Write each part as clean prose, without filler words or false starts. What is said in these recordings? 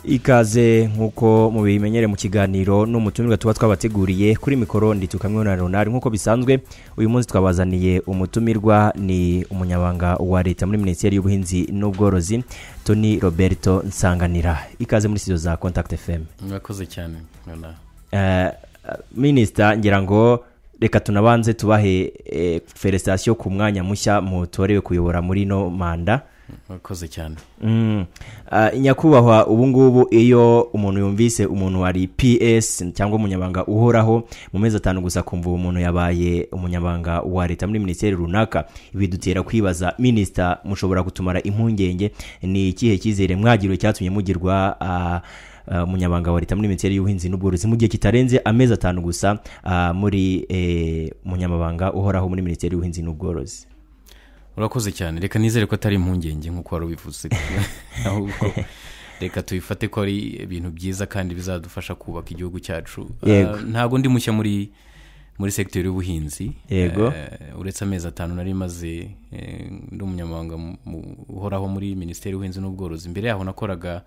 Ikaze nkuko mubimenyere mu kiganiro n'umutumirwa tuba twabateguriye kuri mikoro ndi tukamwe na Ronald nkuko bisanzwe uyu munsi twabazaniye umutumirwa ni umunyabanga wa leta muri Minisiteri y'Ubuhinzi n'Ubworozi Tony Roberto Nsanganira. Ikaze muri studio za Contact FM. Mwakoze cyane nona. Minister ngira ngo reka tunabanze tubahe felicitation ku mwanya mushya mutorewe kuyobora muri no manda. Mwakoze cyane. Nyakubahwa ubu ngubu iyo umuntu yumvise umuntu wari PS cyangwa umunyabanga uhoraho mu mezi 5 gusa kumva umuntu yabaye umunyabanga wa leta muri Minisiteri runaka ibidutera kwibaza Minister mushobora gutumara impungenge ni ikihe kizere mwagiro cyatumye mugirwa umunyabanga wa leta muri Minisiteri y'Ubuhinzi n'Ubworozi mu gihe kitarenze amezi 5 gusa muri umunyamabanga uhoraho muri Minisiteri y'Ubuhinzi n'Ubworozi. Urakoze cyane, reka nizere ko atari impungenge nkuko wari ubivuze. Ahubwo reka tuyifate ko ari ibintu byiza kandi bizadufasha kubaka igihugu cyacu. Ntago ndi mushya muri secteur y'ubuhinzi. Uretse amezi 5 nari maze ndi umunyamabanga uhoraho muri Minisiteri y'Ubuhinzi n'Ubworozi. Mbere yaho nakoraga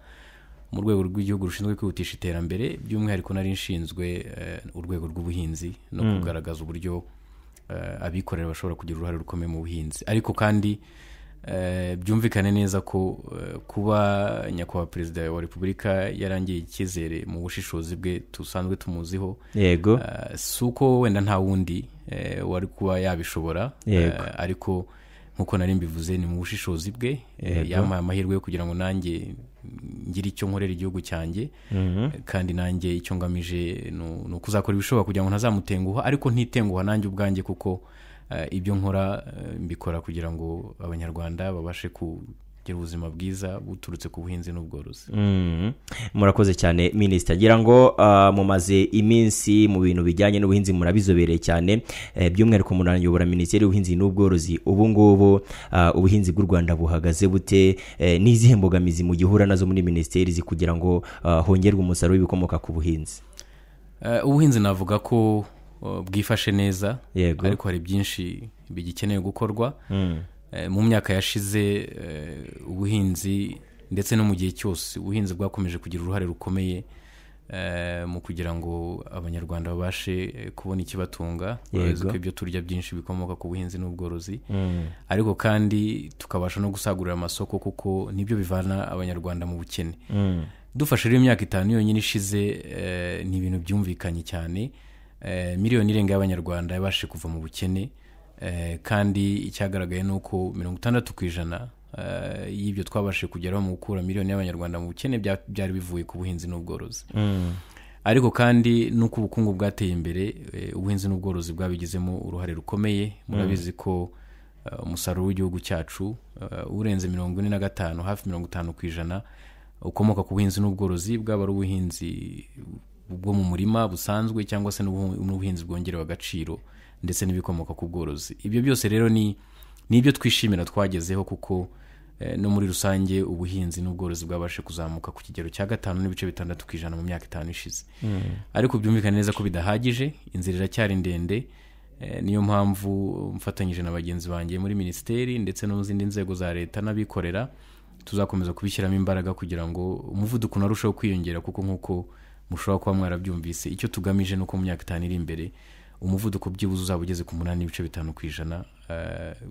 mu rwego rw'igihugu rushinzwe kwihutisha iterambere, by'umwihariko nari nshinzwe urwego rw'ubuhinzi no kugaragaza uburyo abikorera bashobora kugira uruhare rukomeye mu buhinzi. Ariko kandi byumvikane neza ko kuba nyakubahwa Perezida wa Repubulika yarangiye ikizere mu bushishozi bwe tusanzwe tumuziho, suko wenda nta wundi wari kuba yabishobora, ariko nkuko nari mbivuze ni mu bushishozi bwe yamaye amahirwe yo kugira ngo nanjye ngira icyo nkorera igihugu cyanjye, kandi nanjye icyo ngamije no kuzakora ibishoboka kugira ngo ntazamutenguha, ariko ntitenguha nanjye ubwanjye kuko ibyo nkora mbikora kugira ngo abanyarwanda babashe kugira ubuzima bwiza buturutse ku buhinzi n'ubworozi. Murakoze cyane Minister, gira ngo mumaze iminsi mu bintu bijyanye n'ubuhinzi murabizobereye cyane, by'umwihariko munanyobora Minisiteri y'Ubuhinzi n'Ubworozi. Ubu ngubu ubuhinzi bw'u Rwanda buhagaze bute, n'izihe mbogamizi mu gihura nazo muri Minisiteri kugira ngo hongerwe umusaruro w'ibikomoka ku buhinzi? Ubuhinzi navuga ko bwifashe neza, ariko hari byinshi bigikeneye gukorwa. Mu myaka yashize ubuhinzi ndetse no mu gihe cyose ubuhinzi bwakomeje kugira uruhare rukomeye mu kugira ngo abanyarwanda babashe kubona ikibatunga, ko ibyo turya byinshi bikomoka ku buhinzi n'ubworozi, ariko kandi tukabasha no gusagurira amasoko kuko nibyo bivana abanyarwanda mu bukene. Dufashe rero imyaka 5 yonyine ishize ni ibintu byumvikanye cyane, miliyoni irenga y'abanyarwanda yabashe kuva mu bukene, kandi icyagaragaye nuko 60% y'ibyo twabashe kugeraho mu gukura miliyoni y'abanyarwanda mu bukene byari bivuye ku buhinzi n'ubworozi. Ariko kandi nuko ubukungu bwateye imbere, ubuhinzi n'ubworozi bwabigizemo uruhare rukomeye. Murabizi ko umusaruro w'igihugu cyacu urenze 45 hafi 50% ukomoka ku buhinzi n'ubworozi, bwaba ari ubuhinzi bwo mu murima busanzwe cyangwa se n'ubuhinzi bwongerewe agaciro ndetse n'ibikomoka ku bworozi. Ibyo byose rero ni ibyo twishimira twagezeho, kuko no muri rusange ubuhinzi n'ubworozi bwabashe kuzamuka ku kigero cya 5.6% mu myaka 5 ishize. Ariko byumvikana neza ko bidahagije, inzira iracyari ndende. Niyo mpamvu mfatanyije na bagenzi banjye muri Minisiteri ndetse no mu zindi nzego za leta n'abikorera tuzakomeza kubishyiramo imbaraga kugira ngo umuvuduko narusheho kwiyongera, kuko nkuko mushobora kuba mwarabyumvise, icyo tugamije nuko mu myaka 5 iri imbere umuvuduko byibuze uzaba ugeze ku 8.5%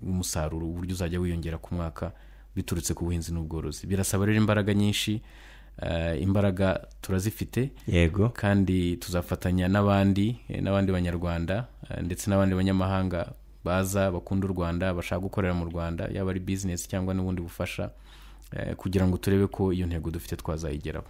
w'umusaruro, uburyo uzajya wiyongera ku mwaka biturutse ku buhinzi n'ubworozi. Birasaba rero imbaraga nyinshi, imbaraga turazifite, kandi tuzafatanya n'abandi banyarwanda ndetse n'abandi banyamahanga baza bakunda u Rwanda, bashaka gukorera mu Rwanda, yaba ari business cyangwa n'ubundi bufasha, kugira ngo turebe ko iyo ntego dufite twazayigeraho.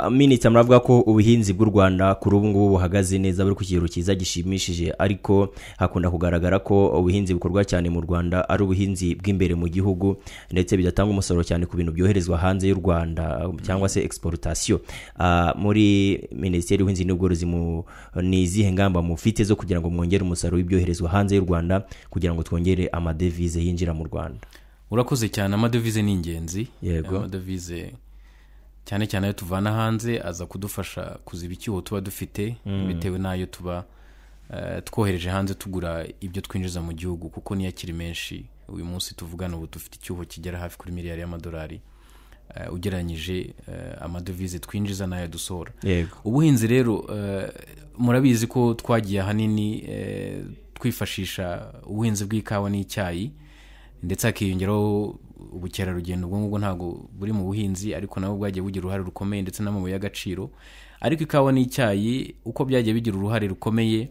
Minister, muravuga ko ubuhinzi bw'u Rwanda kuri ubu ngubu buhagaze neza, buri ku kigero cyiza gishimishije, ariko hakunda kugaragara ko ubuhinzi bukorwa cyane mu Rwanda ari ubuhinzi bw'imbere mu gihugu ndetse bidatanga umusaruro cyane ku bintu byoherezwa hanze y'u Rwanda cyangwa se exportation. Muri Minisiteri y'Ubuhinzi n'Ubworozi ni izihe ngamba mufite zo kugira ngo mwongere umusaruro w'ibyoherezwa hanze y'u Rwanda kugira ngo twongere amadevize yinjira mu Rwanda? Urakoze cyane. Amadevize ni ingenzi. Amadevize cyane cyane ayo tuvana hanze aza kudufasha kuziba icyuho tuba dufite bitewe n'ayo tuba twohereje hanze tugura ibyo twinjiza mu gihugu, kuko niyo akiri menshi. Uyu munsi tuvugana ubu dufite icyuho kigera hafi kuri miliyari y'amadolari ugereranyije amadovize twinjiza n'ayo dusohora. Ubuhinzi rero murabizi ko twagiye ahanini twifashisha ubuhinzi bw'ikawa n'icyayi, ndetse hakiyongeraho ubukerarugendo. ubwo ngubwo ntabwo buri mu buhinzi, ariko nabwo bwagiye bugira uruhare rukomeye, ndetse n'amabuye y'agaciro. ariko ikawa n'icyayi uko byagiye bigira uruhare rukomeye,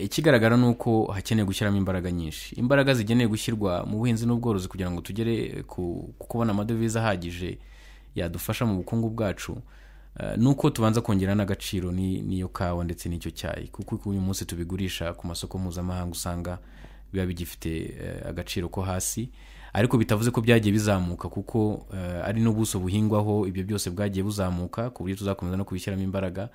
ikigaragara ni uko hakeneye gushyiramo imbaraga nyinshi. Imbaraga zigeneye gushyirwa mu buhinzi n'ubworozi kugira ngo tugere ku kubona amadovize ahagije yadufasha mu bukungu bwacu, nuko tubanza kongera n'agaciro n'iyo kawa ndetse n'icyo cyayi, kuko uyu munsi tubigurisha ku masoko mpuzamahanga usanga biba bigifite agaciro ko hasi. Ariko bitavuze ko byagiye bizamuka, kuko ari n'ubuso buhingwaho ibyo byose bwagiye buzamuka ku buryo tuzakomeza no kubishyiramo imbaraga.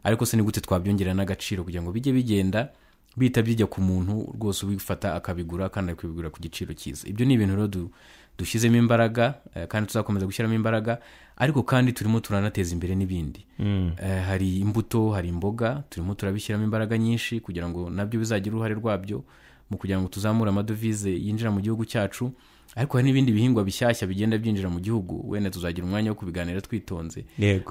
Ariko se ni gute twabyongerera n'agaciro kugira ngo bijye bigenda bihita bijya ku muntu rwose ubifata akabigura, kandi akabigura ku giciro cyiza. Ibyo ni ibintu rero dushyizemo imbaraga, kandi tuzakomeza gushyiramo imbaraga. Ariko kandi turimo turanateza imbere n'ibindi. Hari imbuto, hari imboga, turimo turabishyiramo imbaraga nyinshi kugira ngo nabyo bizagira uruhare rwabyo mu kugira ngo tuzamure amadovize yinjira mu gihugu cyacu. Ariko hari n'ibindi bihingwa bishyashya bigenda byinjira mu gihugu, wenda tuzagira umwanya wo kubiganira twitonze.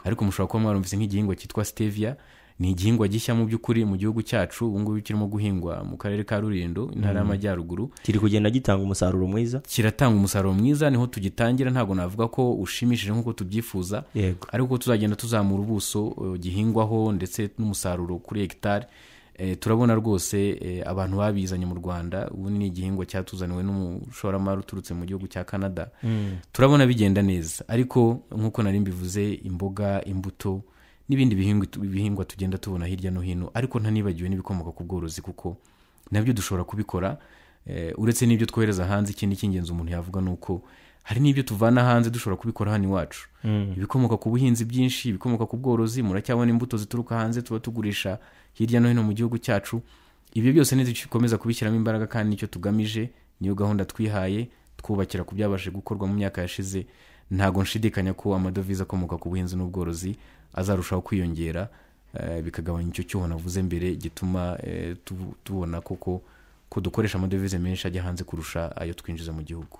Ariko mushobora kuba mwarumvise nk'igihingwa cyitwa stevia. Ni igihingwa gishya mu by'ukuri mu gihugu cyacu, ubu ngubu kirimo guhingwa mu karere ka Rulindo, intara y'Amajyaruguru. Kiri kugenda gitanga umusaruro mwiza. Kiratanga umusaruro mwiza, niho tugitangira. Ntabwo navuga ko ushimishije nk'uko tubyifuza, ariko tuzagenda tuzamura ubuso gihingwaho ndetse n'umusaruro kuri hegitari. Turabona rwose abantu babizanye mu Rwanda. Ubu ni igihingwa cyatuzaniwe n'umushoramari uturutse mu gihugu cya Canada. Turabona bigenda neza. Ariko nk'uko nari mbivuze, imboga, imbuto n'ibindi bihingwa tugenda tubona hirya no hino. Ariko ntanibagiwe n'ibikomoka ku bworozi, kuko nabyo dushobora kubikora. Uretse n'ibyo twohereza hanze, ikindi cy'ingenzi umuntu yavuga ni uko hari n'ibyo tuvana hanze dushobora kubikora hano iwacu. Ibikomoka ku buhinzi byinshi, ibikomoka ku bworozi. Muracyabona imbuto zituruka hanze tuba tugurisha hirya no hino mu gihugu cyacu. Ibyo byose nidukomeza kubishyiramo imbaraga, kandi nicyo tugamije, niyo gahunda twihaye, twubakira ku byabashije gukorwa mu myaka yashize. Ntago nshidikanya ko amadovize akomoka ku buhinzi n'ubworozi azarushaho kwiyongera, bikagabanya icyo cyuho navuze mbere gituma tubona koko ko dukoresha amadovize menshi ajya hanze kurusha ayo twinjiza mu gihugu.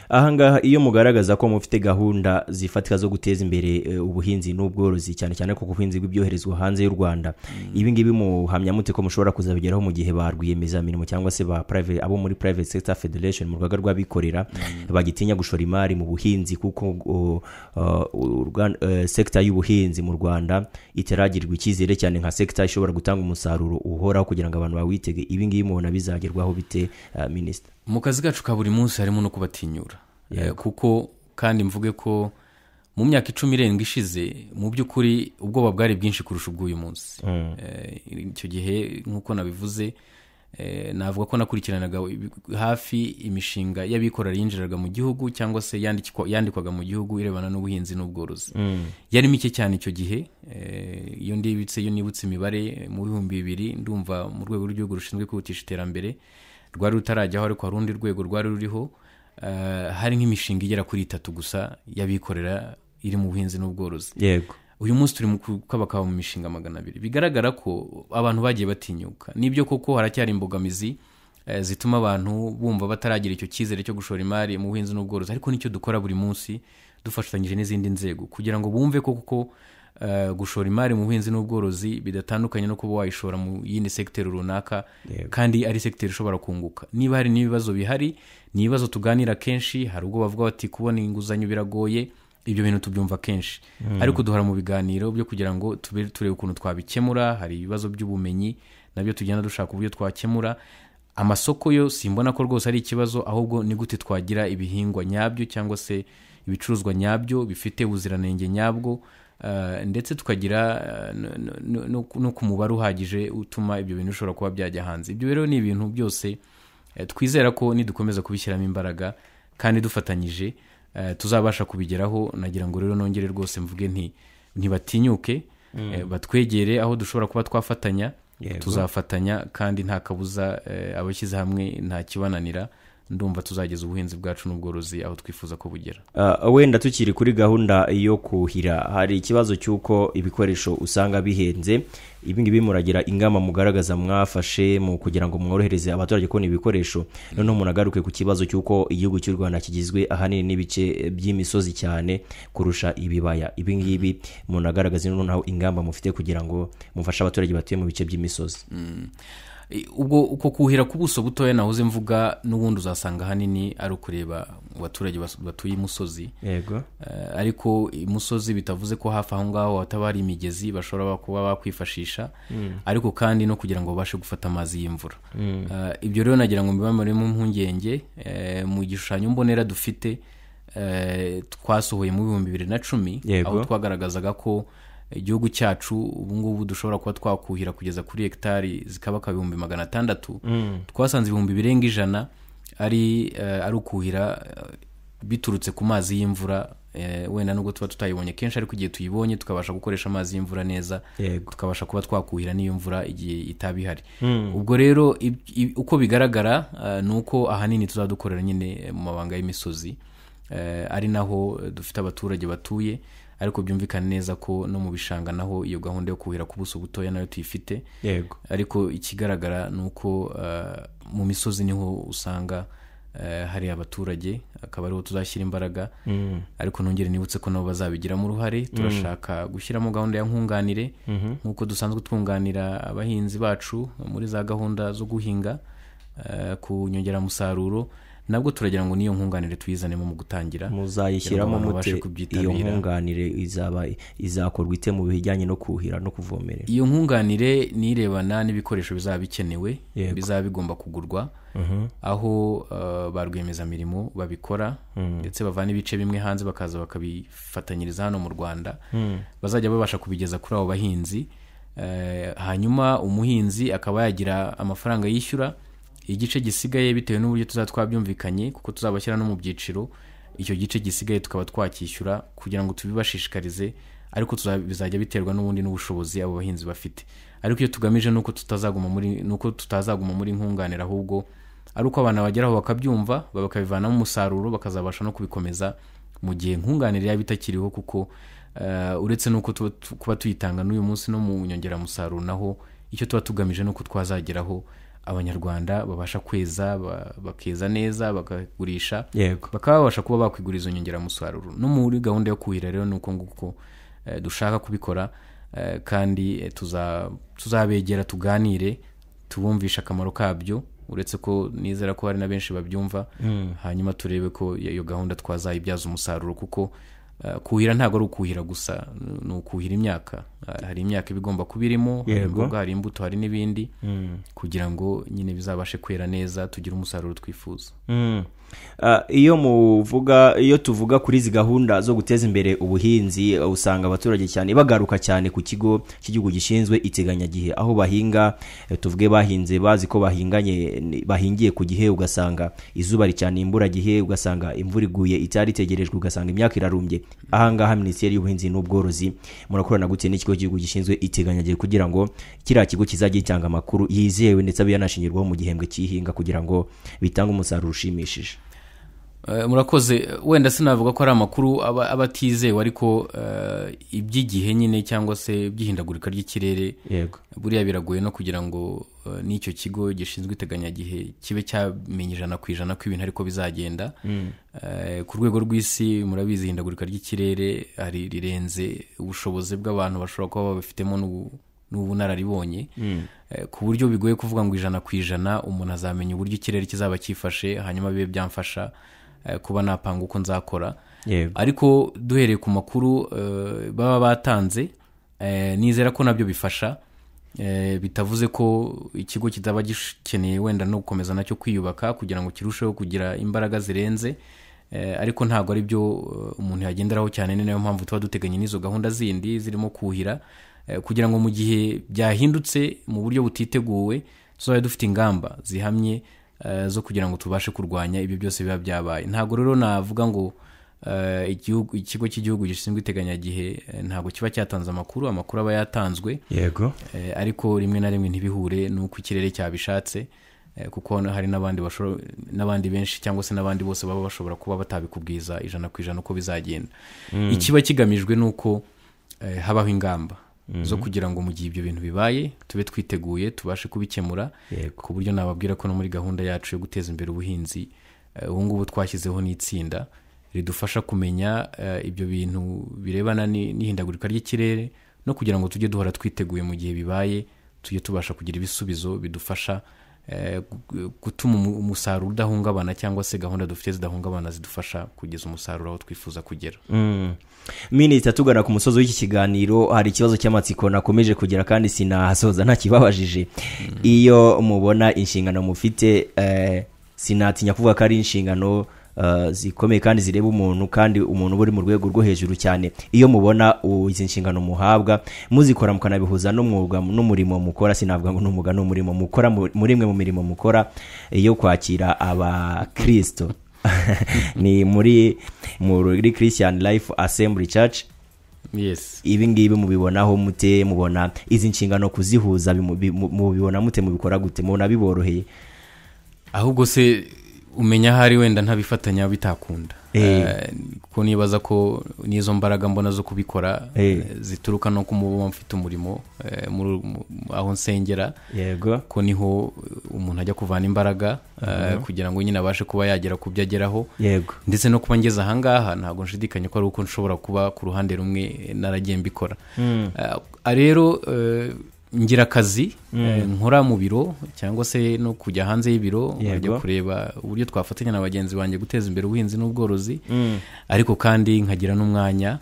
Ahangaha iyo mugaragaza ko mufite gahunda zifatika zo guteza imbere ubuhinzi n'ubworozi, cyane cyane ko ubuhinzi bw'ibyoherezwa hanze y'u Rwanda, ibi ngibi muhamya mute ko mushobora kuzabigeraho mu gihe ba rwiyemezamirimo cyangwa se abo muri Private Sector Federation mu rwego rw'abikorera bagitinya gushora imari mu buhinzi, kuko sekta y'ubuhinzi mu Rwanda itaragirirwa icyizere cyane nka sekta ishobora gutanga umusaruro uhoraho kugira ngo abantu bawitege. Ibi ngibi bizagerwaho bite, Minisita? Mu kazi gacu ka buri munsi harimo no kubatinyura, kuko kandi mvuge ko mu myaka 17 ishize mu by'ukuri ubwoba bwari bwinshi kurusha ubw'uyu munsi. Icyo gihe nk'uko nabivuze, navuga ko nakurikiranaga hafi imishinga y'abikorera yinjiraga mu gihugu cyangwa se yandikwaga mu gihugu irebana n'ubuhinzi n'ubworozi. Yari mike cyane icyo gihe. Iyo nibutse imibare mu 2000, ndumva mu rwego rw'igihugu rushinzwe kwihutisha iterambere rwari rutarajyaho, ariko hari urundi rwego rwari ruriho. Hari nk'imishinga igera kuri 3 gusa y'abikorera iri mu buhinzi n'ubworozi. Uyu munsi turi mu kabakaba mu mishinga 200. Bigaragara ko abantu bagiye batinyuka. Nibyo koko haracyari imbogamizi zituma abantu bumva bataragira icyo cyizere cyo gushora imari mu buhinzi n'ubworozi, ariko nicyo dukora buri munsi dufatanyije n'izindi nzego kugira ngo bumve koko gushora imari mu buhinzi n'ubworozi bidatandukanye no kuba wayishora mu yindi sekiteri runaka, kandi ari sekiteri ishobora kunguka. Niba hari n'ibibazo bihari, ni ibibazo tuganira kenshi. Hari ubwo bavuga bati kubona inguzanyo biragoye. Ibyo bintu tubyumva kenshi, ariko duhora mu biganiro byo kugira ngo turebe ukuntu twabikemura. Hari ibibazo by'ubumenyi nabyo tugenda dushaka uburyo twakemura. Amasoko yo simbona ko rwose ari ikibazo, ahubwo ni gute twagira ibihingwa nyabyo cyangwa se ibicuruzwa nyabyo bifite ubuziranenge nyabwo, ndetse tukagira no ku mubare uhagije utuma ibyo bintu bishobora kuba byajya hanze. Ibyo rero ni ibintu byose twizera ko nidukomeza kubishyiramo imbaraga kandi dufatanyije tuzabasha kubigeraho. Nagira ngo rero nongere rwose mvuge ntibatinyuke, batwegere aho dushobora kuba twafatanya. Tuzafatanya, kandi nta kabuza abashyize hamwe nta kibananira. ndumva tuzageza ubuhinzi bwacu n'ubworozi aho twifuza ko bugera. Wenda tukiri kuri gahunda yo kuhira, hari ikibazo cy'uko ibikoresho usanga bihenze. Ibingibi muragira ingamba mugaragaza mwafashe mu kugira ngo mworohereze abaturage kubona ibikoresho. Noneho munagaruke ku kibazo cy'uko igihugu cy'u Rwanda kigizwe ahanini n'ibice by'imisozi cyane kurusha ibibaya. Ibingibi munagaragaza noneho ingamba mufite kugira ngo mufashe abaturage batuye mu bice by'imisozi. Ubwo uko kuhira ku buso butoya nahoze mvuga n'ubundi uzasanga hanini ari ukureba abaturage batuye imusozi. Yego. Ariko imusozi bitavuze ko hafi aho ngaho hataba hari imigezi bashobora kuba bakwifashisha, ariko kandi no kugira ngo babashe gufata amazi y'imvura. Ibyo rero nagira ngo mbibamare mu mpungenge. Mu gishushanyo mbonera dufite twasohoye mu 2010 aho twagaragazaga ko igihugu cyacu ubu ngubu dushobora kuba twakuhira kugeza kuri hegitari zikaba 600,000. Twasanze 100,000 ari ukuhira biturutse ku mazi y'imvura. Wenda nubwo tuba tutayibonye kenshi, ariko igihe tuyibonye tukabasha gukoresha amazi y'imvura neza, tukabasha kuba twakuhira n'iyo mvura igihe itabihari. Ubwo rero uko bigaragara nuko ahanini tuzadukorera nyine mu mabanga y'imisozi, ari naho dufite abaturage batuye, ariko byumvikana neza ko no mu bishanga naho iyo gahunda yo kuhira ku buso butoya nayo tuyifite. Ariko ikigaragara nuko mu misozi niho usanga hari abaturage, akaba ariho tuzashyira imbaraga. Ariko nongere nibutse ko nabo bazabigiramo uruhare. Turashaka gushyiramo gahunda ya nkunganire nk'uko dusanzwe twunganira abahinzi bacu muri za gahunda zo guhinga ku nyongeramusaruro. Nabwo turagira ngo niyo nkunganire tuyizanemo mu gutangira. Muzayishyiramo mute iyo nkunganire izakorwa ite mu bijyanye no kuhira no kuvomerera? Iyo nkunganire nirebana n'ibikoresho bizaba bikenewe, bizaba bigomba kugurwa, aho ba rwiyemezamirimo babikora ndetse bavana ibice bimwe hanze bakaza bakabifatanyiriza hano mu Rwanda, bazajya babasha kubigeza kuri abo bahinzi. Hanyuma umuhinzi akaba yagira amafaranga yishyura, igice gisigaye bitewe n'uburyo tuzatwabyumvikanye, kuko tuzabashyira no mu byiciro, icyo gice gisigaye tukaba twakishyura kugira ngo tubibashishikarize, ariko bizajya biterwa n'ubundi n'ubushobozi abo bahinzi bafite. Ariko iyo tugamije nuko tutazaguma muri nkunganire, ahubwo ari uko abantu bageraho bakabyumva bakabivanamo umusaruro, bakazabasha no kubikomeza mu gihe nkunganire yaba itakiriho, kuko uretse nuko kuba tuyitanga n'uyu munsi no mu nyongeramusaruro, naho icyo tuba tugamije nuko twazageraho abanyarwanda babasha kweza, bakeza neza, bakagurisha, bakaba babasha kuba bakwigura izo nyongeramusaruro. No muri gahunda yo kuhira rero nuko nguko dushaka kubikora, kandi tuzabegera tuganire, tubumvisha akamaro kabyo, uretse ko nizera ko hari na benshi babyumva. Hanyuma turebe ko iyo gahunda twazayibyaza umusaruro, kuko kuhira ntabwo ari ukuhira gusa, ni ukuhira imyaka. Hari imyaka ibigomba kubirimo, hari imbuto, hari n'ibindi, kugira ngo nyine bizabashe kwera neza, tugire umusaruro twifuza. Iyo tuvuga kuri izi gahunda zo guteza imbere ubuhinzi, usanga abaturage cyane bagaruka cyane ku kigo cy'igihugu gishinzwe iteganyagihe, aho bahinga, tuvuge bahinze bazi ko bahingiye ku gihe, ugasanga izuba ricana imburagihe, ugasanga imvura iguye itari itegerejwe, ugasanga imyaka irarumbye. Ahangaha Minisiteri y'Ubuhinzi n'Ubworozi murakorana gute n'ikigo cy'igihugu gishinzwe iteganyagihe kugira ngo kiriya kigo kizajye gitanga amakuru yizewe ndetse abe yanashingirwaho mu gihembwe cy'ihinga kugira ngo bitange umusaruro ushimishije? Murakoze. Wenda sinavuga ko ari amakuru aba atizewe, ariko iby'igihe nyine cyangwa se by'ihindagurika ry'ikirere, buriya biragoye no kugira ngo n'icyo kigo gishinzwe iteganyagihe kibe cyamenye 100% ko ibintu ariko bizagenda. Ku rwego rw'isi murabizi ihindagurika ry'ikirere rirenze ubushobozi bw'abantu bashobora kuba babifitemo n'ubunararibonye, ku buryo bigoye kuvuga ngo 100% umuntu azamenya uburyo ikirere kizaba cyifashe hanyuma bibe byamfasha kuba napanga uko nzakora. Ariko duhereye ku makuru baba batanze, nizera ko nabyo bifasha. Bitavuze ko ikigo kitaba gikeneye wenda no gukomeza nacyo kwiyubaka kugira ngo kirusheho kugira imbaraga zirenze, ariko ntabwo ari byo umuntu yagenderaho cyane. Ni nayo mpamvu tuba duteganya n'izo gahunda zindi zirimo kuhira, kugira ngo mu gihe byahindutse mu buryo butiteguwe tuzabe dufite ingamba zihamye zo kugira ngo tubashe kurwanya ibyo byose biba byabaye. Ntabwo rero navuga ngo ikigo cy'igihugu gishinzwe iteganyagihe ntabwo kiba cyatanze amakuru aba yatanzwe, ariko rimwe na rimwe ntibihure n'uko ikirere cyabishatse. kuko hari n'abandi benshi cyangwa se n'abandi bose baba bashobora kuba batabikubwiza 100% uko bizagenda. Ikiba kigamijwe nuko habaho ingamba zo kugira ngo mu gihe ibyo bintu bibaye tube twiteguye tubashe kubikemura, ku buryo nababwira ko no muri gahunda yacu yo guteza imbere ubuhinzi ubu ngubu twashyizeho n'itsinda ridufasha kumenya ibyo bintu birebana n'ihindagurika ry'ikirere, no kugira ngo tujye duhora twiteguye mu gihe bibaye, tujye tubasha kugira ibisubizo bidufasha gutuma umusaruro udahungabana cyangwa se gahunda dufite zidahungabana zidufasha kugeza umusaruro aho twifuza kugera. Minisita, tugana ku musozo w'iki kiganiro, hari ikibazo cy'amatsiko nakomeje kugira kandi sinahasoza nta kibabajije. Iyo mubona inshingano mufite, sinatinya kuvuga ko ari inshingano zikomeye kandi zireba umuntu, kandi umuntu uri mu rwego rwo hejuru cyane. Iyo mubona izi nshingano muhabwa muzikora mukanabihuza n'umwuga n'umurimo mukora, sinavuga ngo n'umwuga n'umurimo mukora, muri mwe mu mirimo mukora iyo kwakira abakristo ni muri Christian Life Assembly Church. Yes. Ibi ngibi mubibonaho mute? Mubona izi nshingano kuzihuza mubibona mute? Mubikora gute? Mubona biboroheye? Ahubwo se umenya hari wenda ntabifatanya bitakunda, kuko nibaza ko nizo mbaraga mbona zo kubikora zituruka no kumuba mfite umurimo aho nsengera. Yego. Ko niho umuntu ajya kuvana imbaraga kugira ngo nyine abashe kuba yagera ku byo ageraho. Yego. Ndetse no kuba ngeze ahangaha ntabwo nshidikanya ko ari uko nshobora kuba ku ruhande rumwe naragiye mbikora. Rero ngira akazi nkora mu biro cyangwa se no kujya hanze y'ibiro nkajya kureba uburyo twafatanya na bagenzi banjye guteza imbere ubuhinzi n'ubworozi, ariko kandi nkagira n'umwanya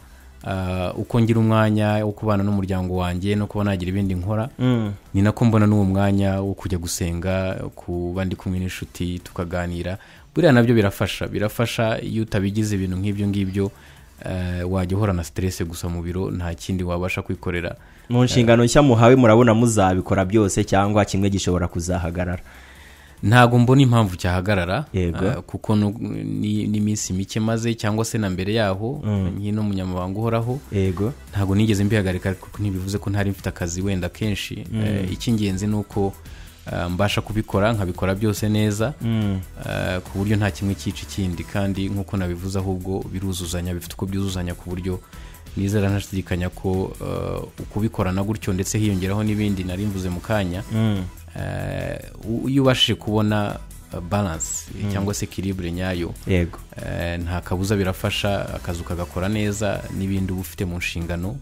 uko ngira umwanya wo kubana n'umuryango wanjye no kuba nagira ibindi nkora, ni nako mbona n'uwo mwanya wo kujya gusenga, kuba ndi kumwe n'inshuti tukaganira. Buriya nabyo birafasha iyo utabigize ibintu nk'ibyo ngibyo wajya uhora na stress gusa mu biro, nta kindi wabasha kwikorera. Mu nshingano nshya muhawe murabona muzabikora byose cyangwa kimwe gishobora kuzahagarara? Ntago mbona impamvu cyahagarara, kuko n'iminsi mike maze cyangwa se na mbere yaho nkino munyamabanga uhoraho, ntago nigeze mbihagarika, kuko ntibivuze ko ntari mfite akazi wenda kenshi. Icy'ingenzi nuko mbasha kubikora nkabikora byose neza, ku buryo nta kimwe cyica ikindi, kandi nkuko nabivuze ahubwo biruzuzanya, bifite uko byuzuzanya, ku buryo nizera ntashidikanya ko ukubikorana gutyo ndetse hiyongeraho n'ibindi nari mvuze mu kanya, iyo ubashije kubona balance cyangwa se equilibre nyayo, nta kabuza birafasha akazi kagakora neza, n'ibindi uba ufite mu nshingano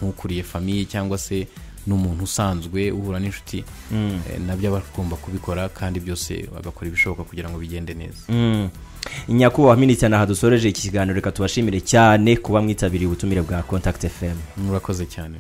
nk'ukuriye famille cyangwa se n'umuntu usanzwe uhura n'inshuti, nabyo aba agomba kubikora, kandi byose bagakora ibishoboka kugira ngo bigende neza. Nyakubahwa Minisitiri, naha dusoreje iki kiganiro, reka tubashimire cyane kuba mwitabiriye ubutumire bwa Contact FM. Murakoze cyane.